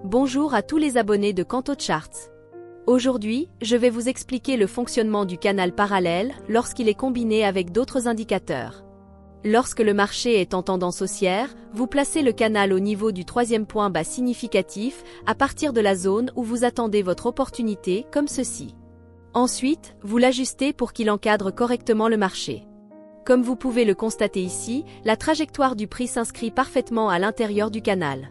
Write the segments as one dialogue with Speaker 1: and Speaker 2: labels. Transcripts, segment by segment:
Speaker 1: Bonjour à tous les abonnés de Canto Charts. Aujourd'hui, je vais vous expliquer le fonctionnement du canal parallèle lorsqu'il est combiné avec d'autres indicateurs. Lorsque le marché est en tendance haussière, vous placez le canal au niveau du troisième point bas significatif à partir de la zone où vous attendez votre opportunité, comme ceci. Ensuite, vous l'ajustez pour qu'il encadre correctement le marché. Comme vous pouvez le constater ici, la trajectoire du prix s'inscrit parfaitement à l'intérieur du canal.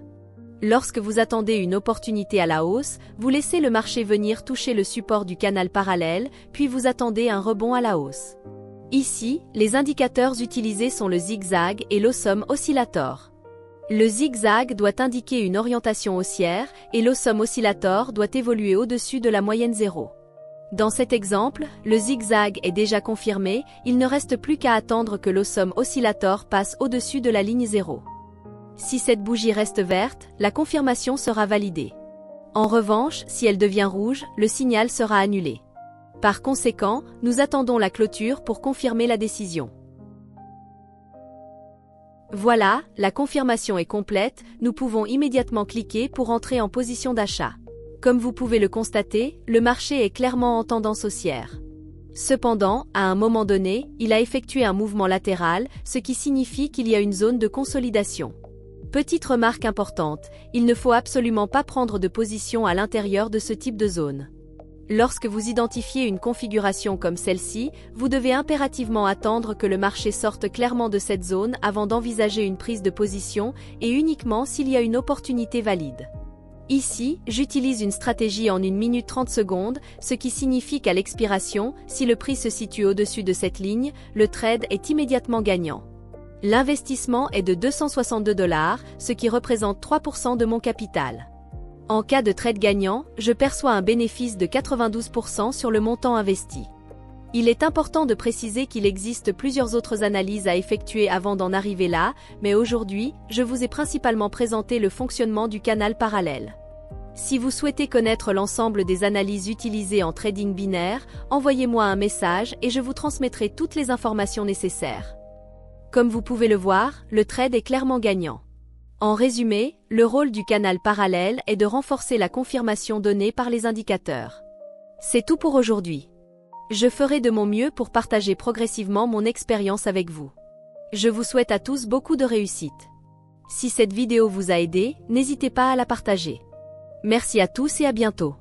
Speaker 1: Lorsque vous attendez une opportunité à la hausse, vous laissez le marché venir toucher le support du canal parallèle, puis vous attendez un rebond à la hausse. Ici, les indicateurs utilisés sont le zigzag et l'awesome oscillator. Le zigzag doit indiquer une orientation haussière et l'awesome oscillator doit évoluer au-dessus de la moyenne zéro. Dans cet exemple, le zigzag est déjà confirmé, il ne reste plus qu'à attendre que l'awesome oscillator passe au-dessus de la ligne 0. Si cette bougie reste verte, la confirmation sera validée. En revanche, si elle devient rouge, le signal sera annulé. Par conséquent, nous attendons la clôture pour confirmer la décision. Voilà, la confirmation est complète, nous pouvons immédiatement cliquer pour entrer en position d'achat. Comme vous pouvez le constater, le marché est clairement en tendance haussière. Cependant, à un moment donné, il a effectué un mouvement latéral, ce qui signifie qu'il y a une zone de consolidation. Petite remarque importante, il ne faut absolument pas prendre de position à l'intérieur de ce type de zone. Lorsque vous identifiez une configuration comme celle-ci, vous devez impérativement attendre que le marché sorte clairement de cette zone avant d'envisager une prise de position et uniquement s'il y a une opportunité valide. Ici, j'utilise une stratégie en 1 minute 30 secondes, ce qui signifie qu'à l'expiration, si le prix se situe au-dessus de cette ligne, le trade est immédiatement gagnant. L'investissement est de 262 $, ce qui représente 3% de mon capital. En cas de trade gagnant, je perçois un bénéfice de 92% sur le montant investi. Il est important de préciser qu'il existe plusieurs autres analyses à effectuer avant d'en arriver là, mais aujourd'hui, je vous ai principalement présenté le fonctionnement du canal parallèle. Si vous souhaitez connaître l'ensemble des analyses utilisées en trading binaire, envoyez-moi un message et je vous transmettrai toutes les informations nécessaires. Comme vous pouvez le voir, le trade est clairement gagnant. En résumé, le rôle du canal parallèle est de renforcer la confirmation donnée par les indicateurs. C'est tout pour aujourd'hui. Je ferai de mon mieux pour partager progressivement mon expérience avec vous. Je vous souhaite à tous beaucoup de réussite. Si cette vidéo vous a aidé, n'hésitez pas à la partager. Merci à tous et à bientôt.